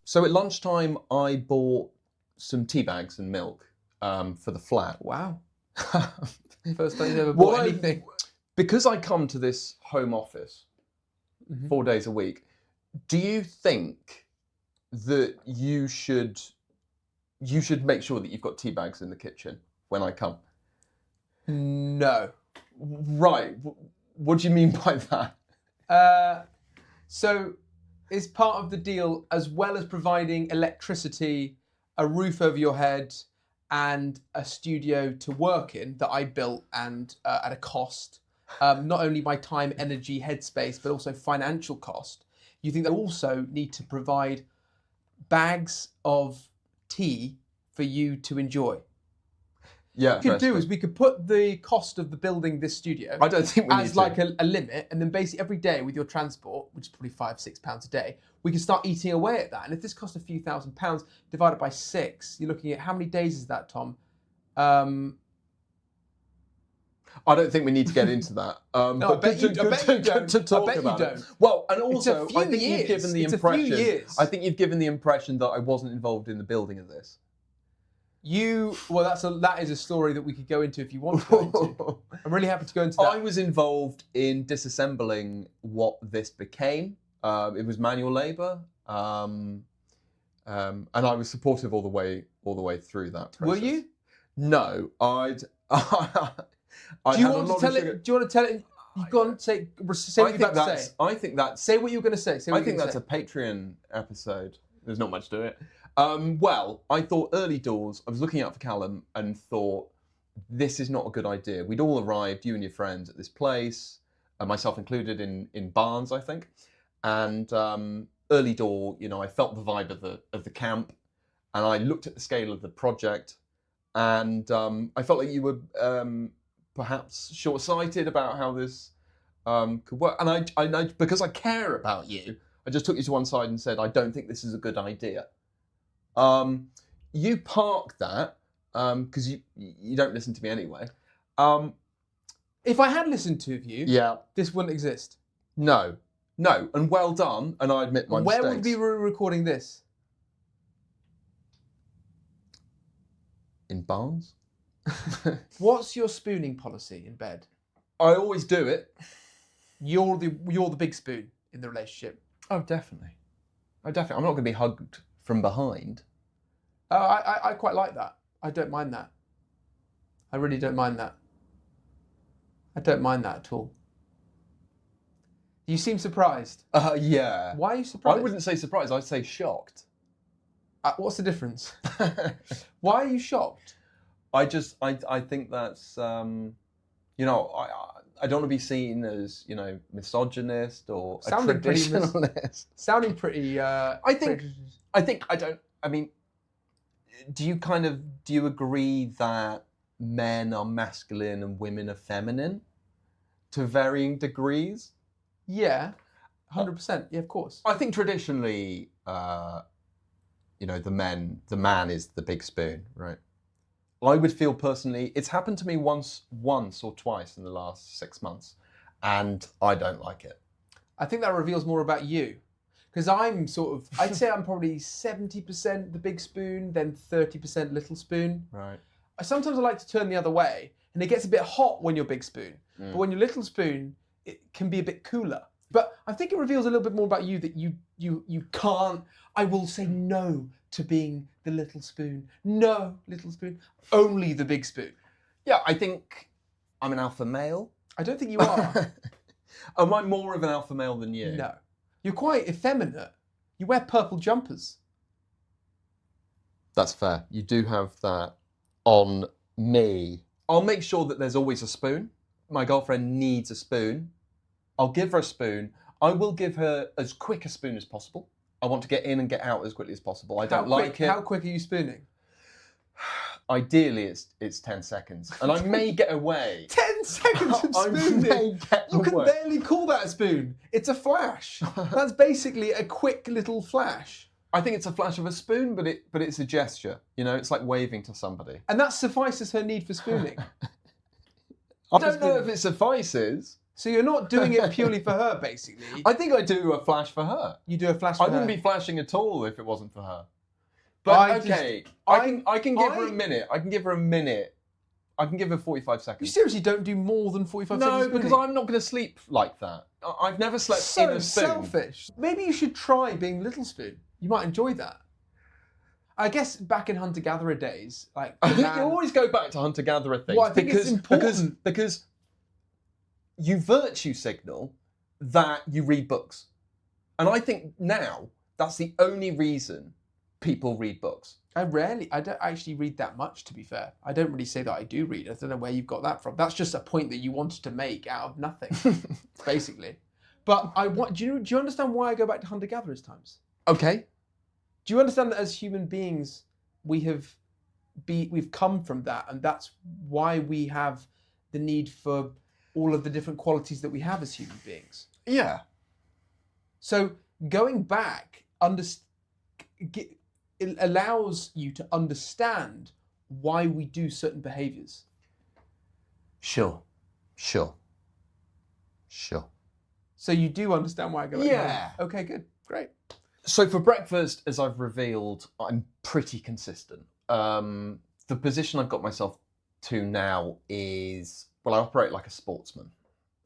So at lunchtime, I bought some tea bags and milk for the flat. Wow. First time you've ever bought anything. Because I come to this home office 4 days a week, do you think that you should make sure that you've got tea bags in the kitchen when I come? No. Right. What do you mean by that? So it's part of the deal, as well as providing electricity, a roof over your head, and a studio to work in that I built and at a cost. Not only my time, energy, headspace, but also financial cost. You think they also need to provide bags of tea for you to enjoy. Yeah. What we could do is we could put the cost of the building this studio I don't think we as like a limit, and then basically every day with your transport, which is probably £5-6 a day, we can start eating away at that. And if this costs a few £1,000s divided by 6, you're looking at how many days is that, Tom? I don't think we need to get into that. No, I bet you don't. Well, and also, I think years. you've given the It's impression. a few years. I think you've given the impression that I wasn't involved in the building of this. That is a story that we could go into if you want to go into. I'm really happy to go into that. I was involved in disassembling what this became. It was manual labour, and I was supportive all the way through that process. Were you? No, Do you want to tell it? You've got to say what you're about to say. I think that's. Say what you're going to say. I think that's a Patreon episode. There's not much to it. Well, I thought early doors, I was looking out for Calum and thought, this is not a good idea. We'd all arrived, you and your friends, at this place, myself included, in Barnes, I think. And early door, I felt the vibe of the camp, and I looked at the scale of the project, and I felt like you were perhaps short-sighted about how this could work. And I because I care about you, I just took you to one side and said, I don't think this is a good idea. You park that because you don't listen to me anyway. If I had listened to you, this wouldn't exist. No, and well done. And I admit my mistakes. Where would we be recording this? In Barnes. What's your spooning policy in bed? I always do it. You're the big spoon in the relationship. Oh, definitely. I'm not going to be hugged from behind. I quite like that. I don't mind that. I really don't mind that. I don't mind that at all. You seem surprised. Yeah. Why are you surprised? I wouldn't say surprised. I'd say shocked. What's the difference? Why are you shocked? I think that's I don't want to be seen as misogynist or a traditionalist. Sounding pretty. Do you agree that men are masculine and women are feminine to varying degrees? Yeah, 100%. Yeah, of course. I think traditionally, the man is the big spoon, right? I would feel personally, it's happened to me once or twice in the last 6 months, and I don't like it. I think that reveals more about you. Because I'd say I'm probably 70% the big spoon, then 30% little spoon. Right. Sometimes I like to turn the other way, and it gets a bit hot when you're big spoon. But when you're little spoon, it can be a bit cooler. But I think it reveals a little bit more about you, that you can't, I will say no to being the little spoon. No, little spoon. Only the big spoon. Yeah, I think I'm an alpha male. I don't think you are. Am I more of an alpha male than you? No. You're quite effeminate. You wear purple jumpers. That's fair. You do have that on me. I'll make sure that there's always a spoon. My girlfriend needs a spoon. I'll give her a spoon. I will give her as quick a spoon as possible. I want to get in and get out as quickly as possible. I don't like it. How quick are you spooning? Ideally, it's 10 seconds. And I may get away. 10 seconds of spooning? You can barely call that a spoon. It's a flash. That's basically a quick little flash. I think it's a flash of a spoon, but it's a gesture. It's like waving to somebody. And that suffices her need for spooning. I don't know if it suffices. So you're not doing it purely for her, basically. I think I do a flash for her. You do a flash for I her. wouldn't be flashing at all if it wasn't for her. But I can give her a minute. I can give her a minute. I can give her 45 seconds. You seriously don't do more than 45 seconds? No, because I'm not going to sleep like that. I've never slept in a spoon. So selfish. Maybe you should try being Little Spoon. You might enjoy that. I guess back in hunter-gatherer days, like you always go back to hunter-gatherer things. Well, I think it's important because you virtue signal that you read books, and I think now that's the only reason people read books. I don't actually read that much, to be fair. I don't really say that I do read. I don't know where you've got that from. That's just a point that you wanted to make out of nothing, basically. But do you understand why I go back to hunter-gatherers times? Okay. Do you understand that as human beings, we've come from that, and that's why we have the need for all of the different qualities that we have as human beings? Yeah. So going back, it allows you to understand why we do certain behaviours. Sure. So you do understand why I go back? Yeah. Okay, good. Great. So for breakfast, as I've revealed, I'm pretty consistent. The position I've got myself to now is, well, I operate like a sportsman.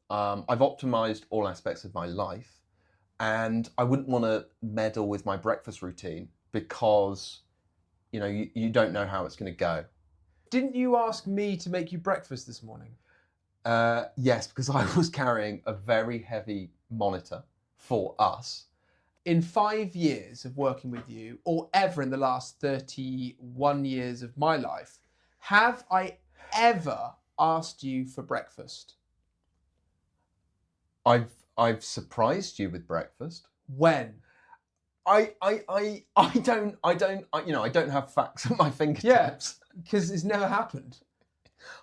I've optimised all aspects of my life, and I wouldn't want to meddle with my breakfast routine because, you don't know how it's going to go. Didn't you ask me to make you breakfast this morning? Yes, because I was carrying a very heavy monitor for us. In 5 years of working with you, or ever in the last 31 years of my life, have I ever asked you for breakfast? I've surprised you with breakfast. When? I don't have facts at my fingertips. Yeah, because it's never happened.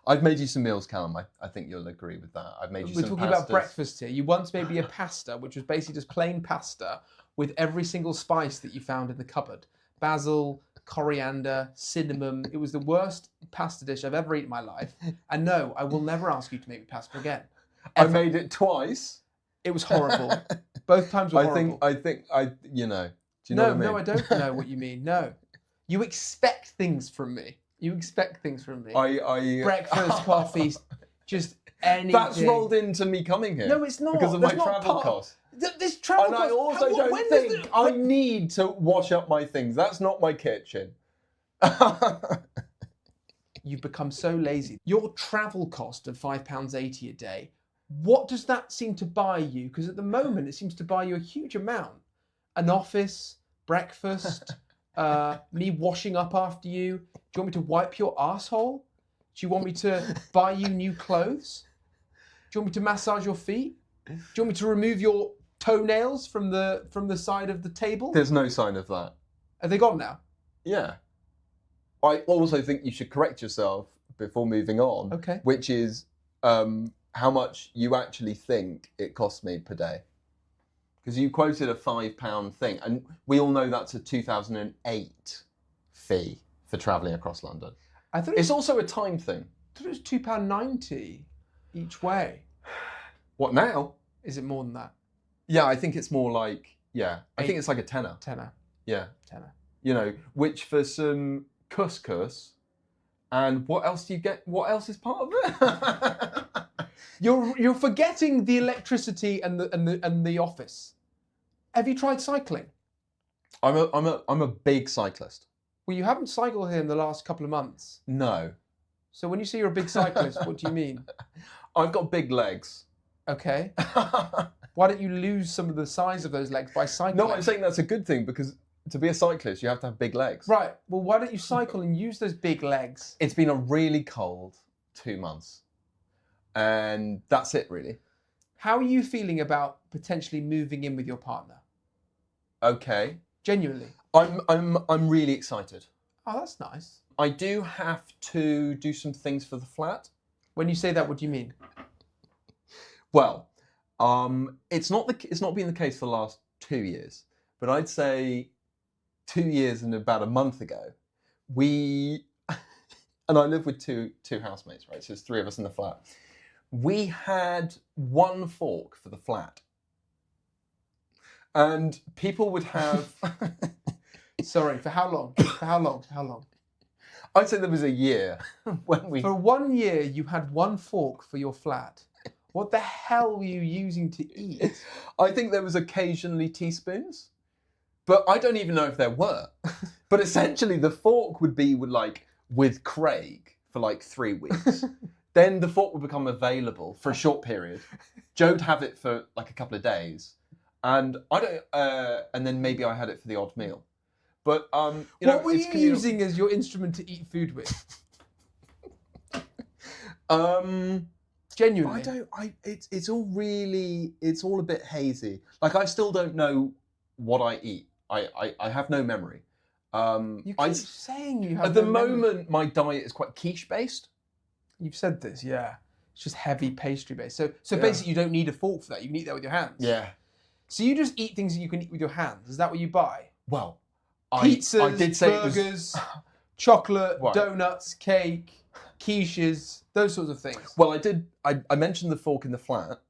I've made you some meals, Calum. I think you'll agree with that. I've made you some pastas. We're talking about breakfast here. You once made me a pasta, which was basically just plain pasta with every single spice that you found in the cupboard. Basil, coriander, cinnamon. It was the worst pasta dish I've ever eaten in my life. And no, I will never ask you to make me pasta again. Ever. I made it twice. It was horrible. Both times were horrible. I think, do you know what I mean? No, I don't know what you mean. No. You expect things from me. Breakfast, coffee, just anything. That's rolled into me coming here. No, it's not. Because of my travel costs. This travel cost. And I also don't think I need to wash up my things. That's not my kitchen. You've become so lazy. Your travel cost of £5.80 a day, what does that seem to buy you? Because at the moment, it seems to buy you a huge amount. An office, breakfast, me washing up after you. Do you want me to wipe your asshole? Do you want me to buy you new clothes? Do you want me to massage your feet? Do you want me to remove your toenails from the side of the table? There's no sign of that. Are they gone now? Yeah. I also think you should correct yourself before moving on. Okay. Which is how much you actually think it costs me per day. Because you quoted a £5 thing, and we all know that's a 2008 fee for travelling across London. I thought it's also a time thing. I thought it was £2.90 each way. What now? Is it more than that? Yeah, I think it's more like, I think it's like a tenner. Tenner. Yeah. Tenner. Which for some couscous, and what else do you get? What else is part of it? You're forgetting the electricity and the office. Have you tried cycling? I'm a big cyclist. Well, you haven't cycled here in the last couple of months. No. So when you say you're a big cyclist, what do you mean? I've got big legs. Okay. Why don't you lose some of the size of those legs by cycling? No, I'm saying that's a good thing, because to be a cyclist, you have to have big legs. Right. Well, why don't you cycle and use those big legs? It's been a really cold 2 months. And that's it, really. How are you feeling about potentially moving in with your partner? Okay. Genuinely. I'm really excited. Oh, that's nice. I do have to do some things for the flat. When you say that, what do you mean? Well, it's not been the case for the last 2 years, but I'd say 2 years and about a month ago, and I live with two housemates, right? So there's 3 of us in the flat. we had one fork for the flat. And people would have... Sorry, for how long? For how long? For how long? I'd say there was a year when we... For 1 year, you had one fork for your flat. What the hell were you using to eat? I think there was occasionally teaspoons, but I don't even know if there were. But essentially, the fork would be with Craig for like 3 weeks. Then the fork would become available for a short period. Joe'd have it for like a couple of days, and and then maybe I had it for the odd meal. But what were you using as your instrument to eat food with? Genuinely, It's all a bit hazy. Like I still don't know what I eat. I have no memory. You keep saying you have. At the moment, my diet is quite quiche based. You've said this, yeah. It's just heavy pastry based. So basically, you don't need a fork for that. You can eat that with your hands. Yeah. So you just eat things that you can eat with your hands. Is that what you buy? Well, pizzas, I did say burgers, it was... chocolate, Right. donuts, cake, quiches, those sorts of things. Well, I did. I mentioned the fork in the flat.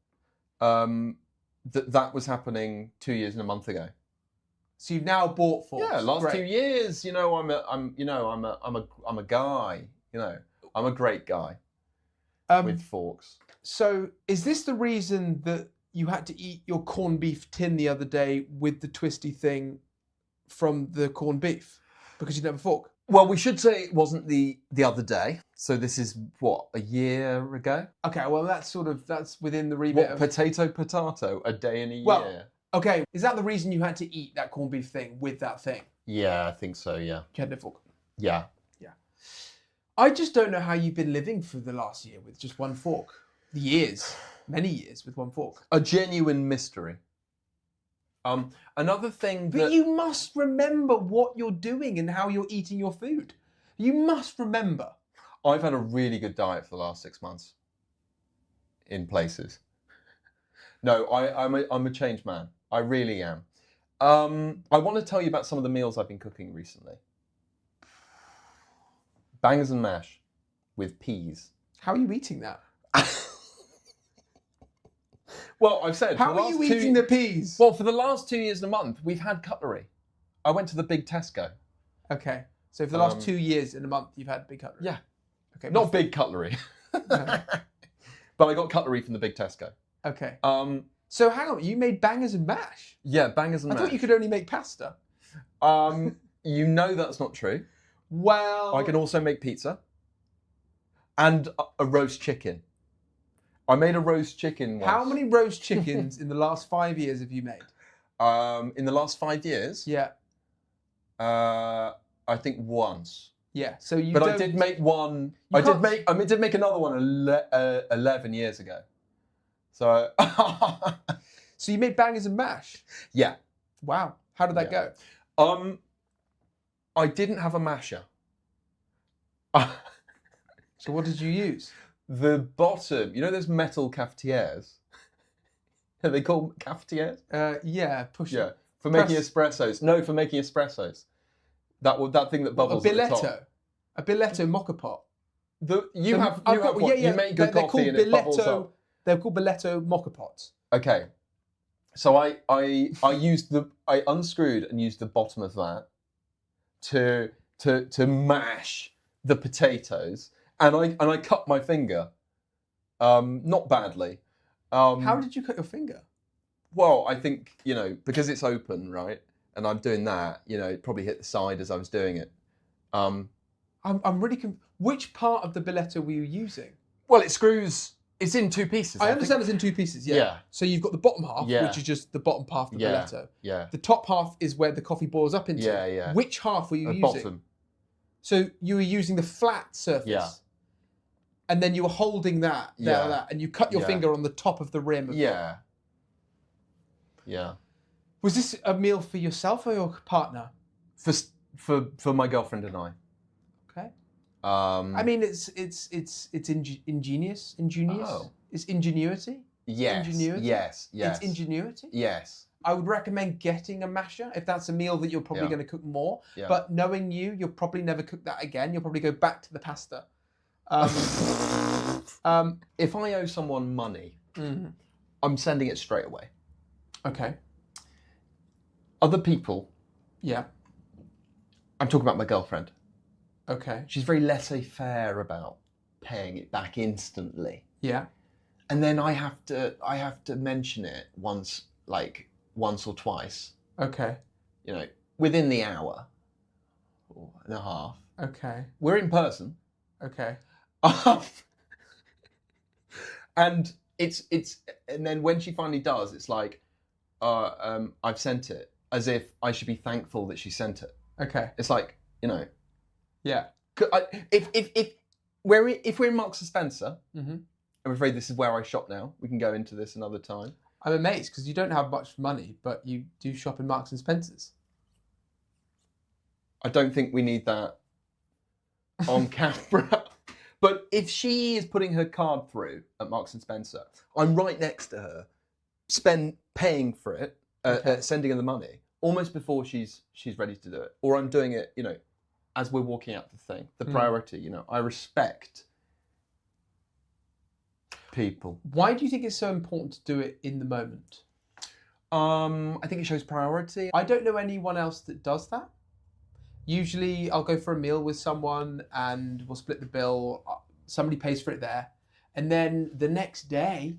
That was happening 2 years and a month ago. So you've now bought forks. Yeah, last Great. 2 years. You know, I'm a guy. You know, I'm a great guy with forks. So is this the reason that you had to eat your corned beef tin the other day with the twisty thing from the corned beef? Because you didn't have a fork? Well, we should say it wasn't the other day. So this is what, a year ago? Okay, well that's within the remit of... Potato, a day and a year. Well, okay, is that the reason you had to eat that corned beef thing with that thing? Yeah, I think so, yeah. You had no fork? Yeah. Yeah. I just don't know how you've been living for the last year with just one fork. Many years with one fork. A genuine mystery. Another thing that... But you must remember what you're doing and how you're eating your food. You must remember. I've had a really good diet for the last 6 months. In places. No, I'm a changed man. I really am. I want to tell you about some of the meals I've been cooking recently. Bangers and mash with peas. How are you eating that? Well, I've said... How are you eating the peas? Well, for the last 2 years and a month, we've had cutlery. I went to the big Tesco. Okay. So for the last 2 years and a month, you've had big cutlery? Yeah. Okay. Not big cutlery. No. But I got cutlery from the big Tesco. Okay. So hang on, you made bangers and mash? Yeah, bangers and mash. I thought you could only make pasta. You know that's not true. Well... I can also make pizza. And a roast chicken. I made a roast chicken once. How many roast chickens in the last 5 years have you made? In the last 5 years? Yeah. I think once. Yeah. So you. But I did make one. I did make another one 11 years ago. So. So you made bangers and mash. Yeah. Wow. How did that go? I didn't have a masher. So what did you use? The bottom, you know those metal cafetières? Are they called cafetières? Yeah, push. Yeah, for making espressos. No, for making espressos. That thing that bubbles at the top. A Billetto mocha pot. You make good coffee and it bubbles up. They're called Billetto mocha pots. Okay, so I unscrewed and used the bottom of that to mash the potatoes. And I cut my finger, not badly. How did you cut your finger? Well, I think, because it's open, right? And I'm doing that, it probably hit the side as I was doing it. I'm really which part of the Billetto were you using? Well, it's in 2 pieces. I understand it's in 2 pieces, yeah. So you've got the bottom half, which is just the bottom half of the Billetto. Yeah. The top half is where the coffee boils up into. Yeah. Which half were you using? Bottom. So you were using the flat surface. Yeah. And then you were holding that there like that, and you cut your finger on the top of the rim. Yeah. Was this a meal for yourself or your partner? For my girlfriend and I. Okay. I mean, it's ingenious. Oh. It's ingenuity. Yes. Ingenuity. Yes. It's ingenuity. Yes. I would recommend getting a masher if that's a meal that you're probably going to cook more. Yeah. But knowing you'll probably never cook that again. You'll probably go back to the pasta. If I owe someone money, Mhm. I'm sending it straight away. Okay. Other people, Yeah. I'm talking about my girlfriend. Okay. She's very laissez-faire about paying it back instantly. Yeah. And then I have to mention it once or twice, Okay. within the hour or and a half. Okay. We're in person. Okay. And and then when she finally does, it's like, I've sent it, as if I should be thankful that she sent it. Okay. It's like, Yeah. if we're in Marks and Spencer, Mhm. I'm afraid this is where I shop now. We can go into this another time. I'm amazed because you don't have much money, but you do shop in Marks and Spencers. I don't think we need that on camera. But if she is putting her card through at Marks and Spencer, I'm right next to her, paying for it, Okay. sending her the money almost before she's ready to do it, or I'm doing it, as we're walking out the thing. The priority, I respect people. Why do you think it's so important to do it in the moment? I think it shows priority. I don't know anyone else that does that. Usually I'll go for a meal with someone and we'll split the bill. Somebody pays for it there. And then the next day,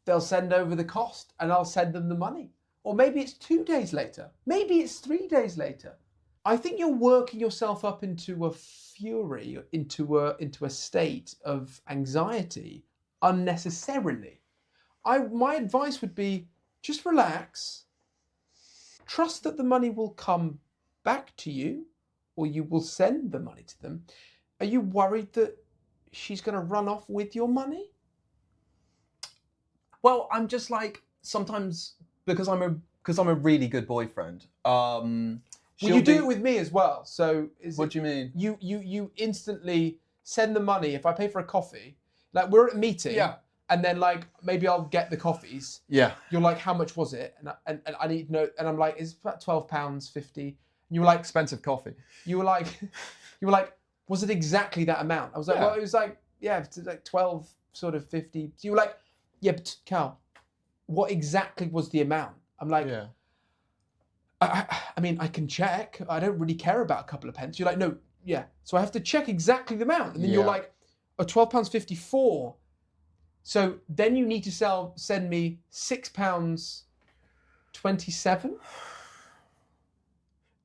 they'll send over the cost and I'll send them the money. Or maybe it's 2 days later. Maybe it's 3 days later. I think you're working yourself up into a fury, into a state of anxiety unnecessarily. My advice would be just relax. Trust that the money will come back to you, or you will send the money to them. Are you worried that she's going to run off with your money? Well, I'm just like, sometimes because I'm a really good boyfriend. Well, you do it with me as well. So what do you mean? You instantly send the money. If I pay for a coffee, like we're at a meeting, Yeah. and then like maybe I'll get the coffees. Yeah. You're like, how much was it? And I need to know. And I'm like, it's about £12.50. And you were like, Expensive coffee. You were like, was it exactly that amount? I was like, Yeah. well, it was like, yeah, it's like 12 sort of 50. So you were like, yeah, but Cal, what exactly was the amount? I'm like, Yeah. I mean, I can check. I don't really care about a couple of pence. You're like, no, yeah. So I have to check exactly the amount. And then you're Yeah. like, oh, £12.54. So then you need to send me £6.27.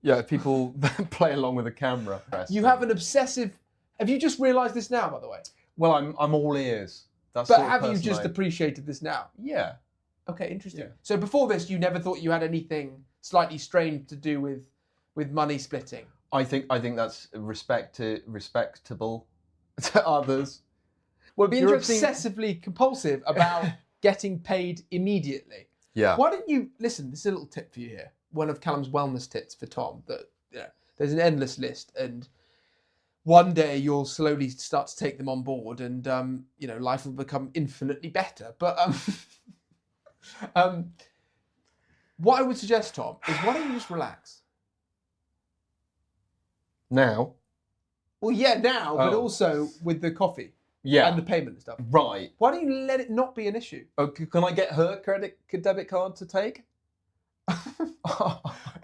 Yeah, people play along with the camera. You have an obsessive. Have you just realised this now, by the way? Well, I'm all ears. That's But sort of have you person just I- appreciated this now? Yeah. Okay, interesting. Yeah. So before this, you never thought you had anything slightly strange to do with money splitting? I think that's respectable to others. Well, it'd be You're interesting. obsessively compulsive about getting paid immediately. Yeah. Why don't you listen? This is a little tip for you here. One of Calum's wellness tips for Tom. That there's an endless list, and one day you'll slowly start to take them on board, and life will become infinitely better. But what I would suggest, Tom, is why don't you just relax? Now. Well, yeah, now, but Oh. also with the coffee Yeah. and the payment and stuff. Right. Why don't you let it not be an issue? Okay, can I get her debit card to take?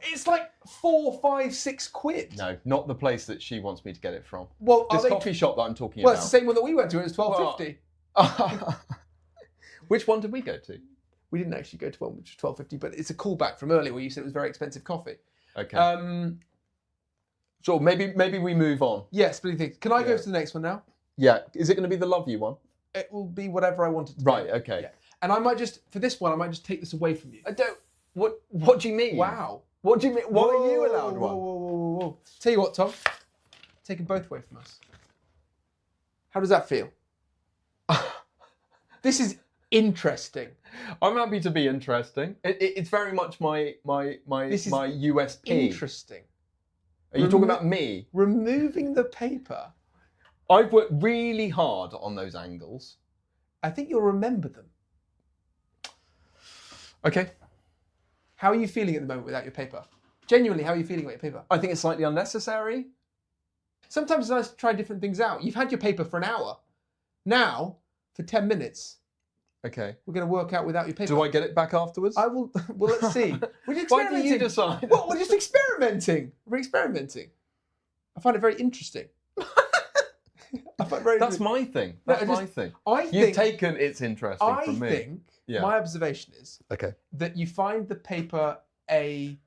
It's like 4, 5, 6 quid. No, not the place that she wants me to get it from. Well, This coffee shop that I'm talking Well, it's about. the same one that we went to. It was £12.50. Which one did we go to? We didn't actually go to one which was £12.50, but it's a callback from earlier where you said it was very expensive coffee. Okay. Sure. Maybe we move on. Yeah, splitting things. Can I go Yeah. to the next one now? Yeah. Is it going to be the love you one? It will be whatever I want it to Right. be. Okay. Yeah. And I might just, for this one, I might just take this away from you. I don't. What do you mean? Wow. What do you mean? Why are you allowed Whoa, one? whoa. Tell you what, Tom. Take them both away from us. How does that feel? This is interesting. I'm happy to be interesting. It's very much my This is USP. Interesting. Are you talking about me? Removing the paper. I've worked really hard on those angles. I think you'll remember them. Okay. How are you feeling at the moment without your paper? Genuinely, how are you feeling about your paper? I think it's slightly unnecessary. Sometimes it's nice to try different things out. You've had your paper for an hour. Now, for 10 minutes, Okay. we're going to work out without your paper. Do I get it back afterwards? I will. Well, let's see. We're just Why do experimenting. you decide? Well, we're just experimenting. We're experimenting. I find it very interesting. I find it very That's my thing. No, That's my thing. I You've think. taken it's interesting I from me. think. Yeah. My observation is Okay. that you find the paper like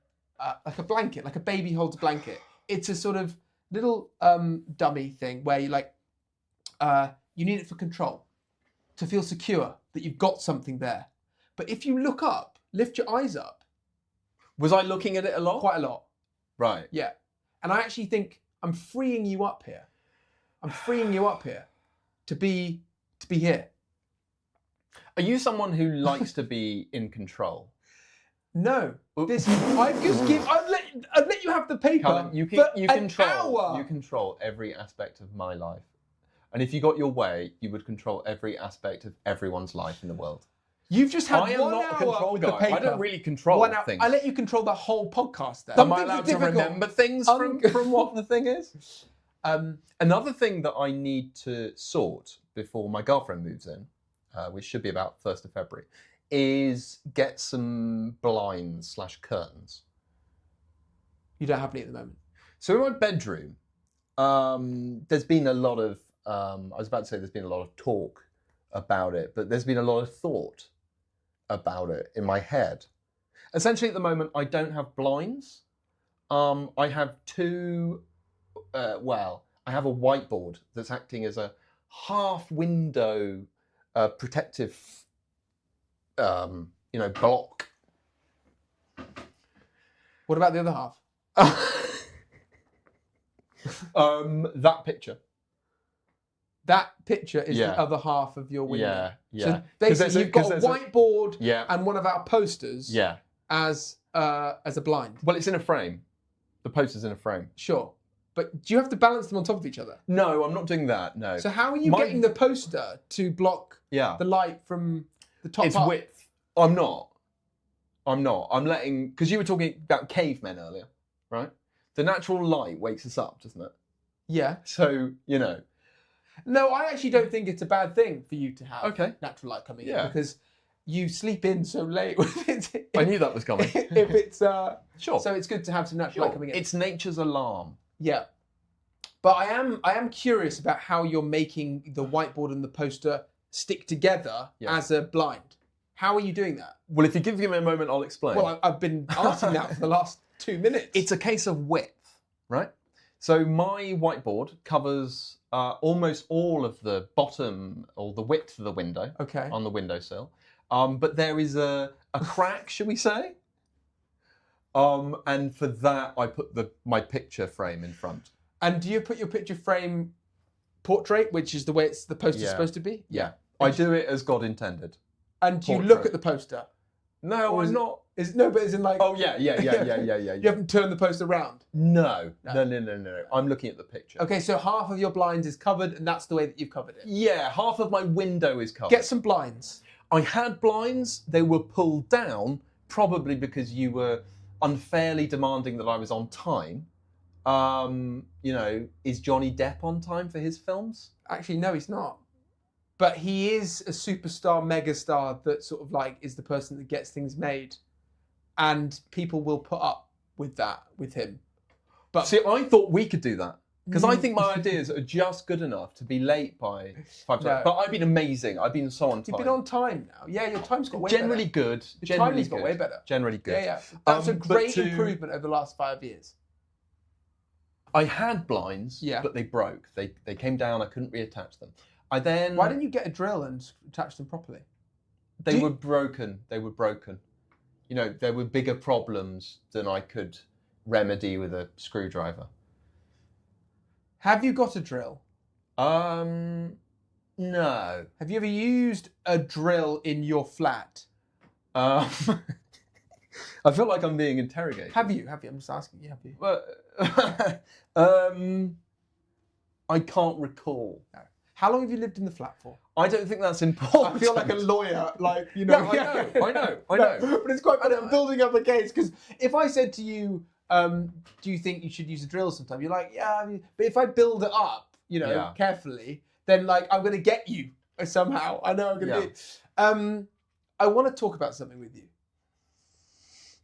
a blanket, like a baby holds a blanket. It's a sort of little dummy thing where you you need it for control, to feel secure that you've got something there. But if you look up, lift your eyes up. Was I looking at it a lot? Quite a lot. Right. Yeah. And I actually think I'm freeing you up here. I'm freeing you up here to be here. Are you someone who likes to be in control? No. I'd let you have the paper. Calum, you for an control. hour. You control every aspect of my life, and if you got your way, you would control every aspect of everyone's life in the world. You've just had I am 1 not a hour control with guy. the paper. I don't really control 1 hour. things. I let you control the whole podcast then. Am I allowed to remember things from what the thing is? Another thing that I need to sort before my girlfriend moves in, which should be about 1st of February, is get some blinds/curtains. You don't have any at the moment. So in my bedroom, there's been a lot of, I was about to say there's been a lot of talk about it, but there's been a lot of thought about it in my head. Essentially at the moment, I don't have blinds. I have I have a whiteboard that's acting as a half window protective, block. What about the other half? That picture. That picture is Yeah. the other half of your window. Yeah. So basically, you've got a whiteboard and one of our posters as a blind. Well, it's in a frame. The poster's in a frame. Sure. But do you have to balance them on top of each other? No, I'm not doing that, no. So how are you getting the poster to block the light from the top It's up? width. I'm not. I'm letting... Because you were talking about cavemen earlier, right? The natural light wakes us up, doesn't it? Yeah. So, No, I actually don't think it's a bad thing for you to have natural light coming in because you sleep in so late. I knew that was coming. If it's... Sure. So it's good to have some natural light coming in. It's nature's alarm. Yeah. But I am curious about how you're making the whiteboard and the poster stick together as a blind. How are you doing that? Well, if you give me a moment, I'll explain. Well, I've been asking that for the last 2 minutes. It's a case of width, right? So my whiteboard covers almost all of the bottom or the width of the window on the windowsill. But there is a crack, shall we say? And for that, I put my picture frame in front. And do you put your picture frame portrait, which is the way the poster's supposed to be? Yeah. I do it as God intended. And do you look at the poster? No, I'm not. But it's in like... Oh, yeah. You haven't turned the poster around? No. I'm looking at the picture. Okay, so half of your blinds is covered, and that's the way that you've covered it? Yeah, half of my window is covered. Get some blinds. I had blinds. They were pulled down, probably because you were unfairly demanding that I was on time. Is Johnny Depp on time for his films? Actually, no, he's not. But he is a superstar, megastar that sort of like is the person that gets things made. And people will put up with that, with him. But see, I thought we could do that. Because I think my ideas are just good enough to be late by 5 times. But I've been amazing. I've been so on time. You've been on time now. Yeah, your time's got way Generally better. Good. Your timing's got way better. Generally good. Yeah. That's a great improvement over the last 5 years. I had blinds, but they broke. They came down. I couldn't reattach them. Why didn't you get a drill and attach them properly? They were broken. There were bigger problems than I could remedy with a screwdriver. Have you got a drill? No. Have you ever used a drill in your flat? I feel like I'm being interrogated. Have you? I'm just asking you. Have you? I can't recall. No. How long have you lived in the flat for? I don't think that's important. I feel like a lawyer, Yeah, I know. But it's quite funny. I'm building up a case because if I said to you, do you think you should use a drill sometime? You're like, yeah. But if I build it up, carefully, then like I'm going to get you somehow. I know I'm going to do it. I want to talk about something with you.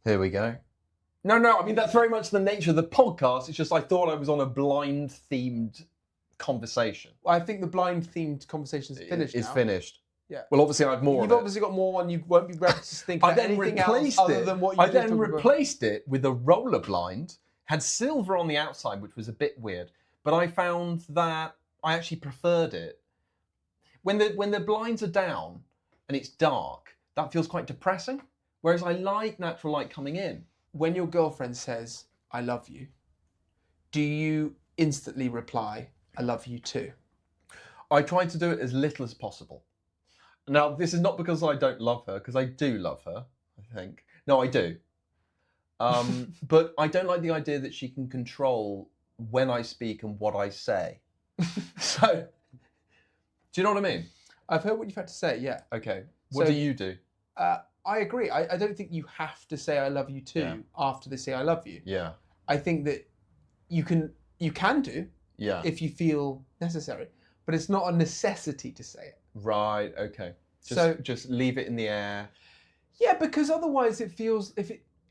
Here we go. No, I mean, that's very much the nature of the podcast. It's just I thought I was on a blind-themed conversation. I think the blind-themed conversation is finished It's now. finished. Yeah. Well, obviously I have more You've of it. obviously got more and you won't be ready to think I about then anything else replaced other it. than what you I just then talked about. replaced it with a roller blind, had silver on the outside, which was a bit weird. But I found that I actually preferred it. When the blinds are down and it's dark, that feels quite depressing. Whereas I like natural light coming in. When your girlfriend says, I love you, do you instantly reply, I love you too? I try to do it as little as possible. Now, this is not because I don't love her, because I do love her, I think. No, I do. But I don't like the idea that she can control when I speak and what I say. So, do you know what I mean? I've heard what you've had to say, yeah. Okay. What So- do you do? I agree. I don't think you have to say I love you too after they say I love you. Yeah. I think that you can do Yeah. if you feel necessary, but it's not a necessity to say it. Right, okay. Just leave it in the air. Yeah, because otherwise it feels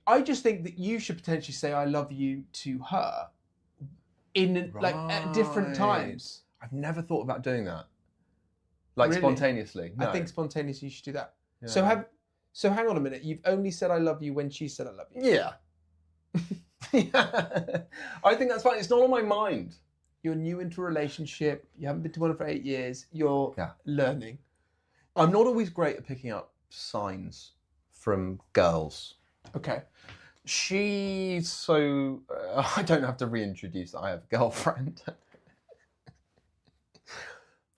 I just think that you should potentially say I love you to her in like at different times. I've never thought about doing that. Like Really? spontaneously. No. I think spontaneously you should do that. Yeah. So hang on a minute. You've only said I love you when she said I love you. Yeah. Yeah. I think that's fine. It's not on my mind. You're new into a relationship. You haven't been to one for 8 years. You're learning. I'm not always great at picking up signs from girls. Okay. I don't have to reintroduce that I have a girlfriend.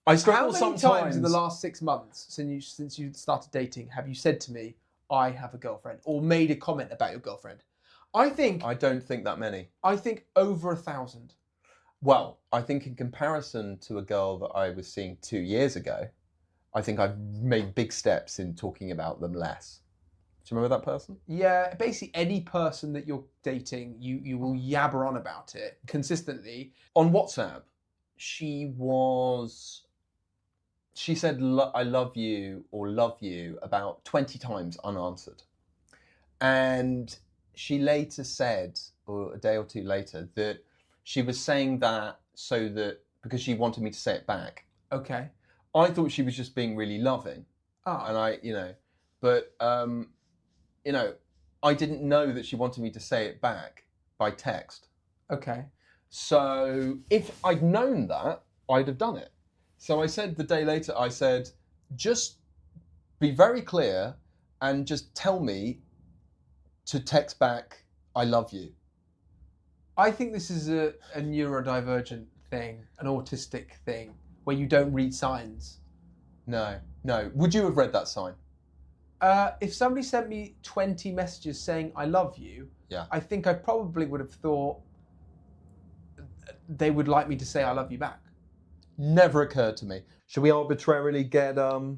I struggle How many sometimes times in the last 6 months since you started dating have you said to me, I have a girlfriend, or made a comment about your girlfriend? I don't think that many. I think over 1,000. Well, I think in comparison to a girl that I was seeing 2 years ago, I think I've made big steps in talking about them less. Do you remember that person? Yeah, basically any person that you're dating, you will yabber on about it consistently. On WhatsApp, she said, I love you or love you about 20 times unanswered. And she later said, or a day or two later, that she was saying that because she wanted me to say it back. Okay. I thought she was just being really loving. Ah. And I didn't know that she wanted me to say it back by text. Okay. So if I'd known that, I'd have done it. So I said the day later, just be very clear and just tell me to text back, I love you. I think this is a neurodivergent thing, an autistic thing, where you don't read signs. No. Would you have read that sign? If somebody sent me 20 messages saying I love you, I think I probably would have thought they would like me to say I love you back. Never occurred to me. Should we arbitrarily get our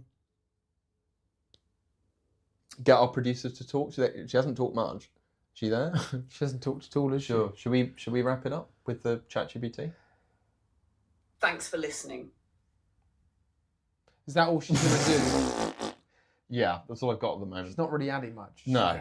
producer to talk? She hasn't talked much. Is she there? She hasn't talked at all, has she? Sure. Should we wrap it up with the ChatGPT? Thanks for listening. Is that all she's going to do? Yeah, that's all I've got at the moment. She's not really adding much. No.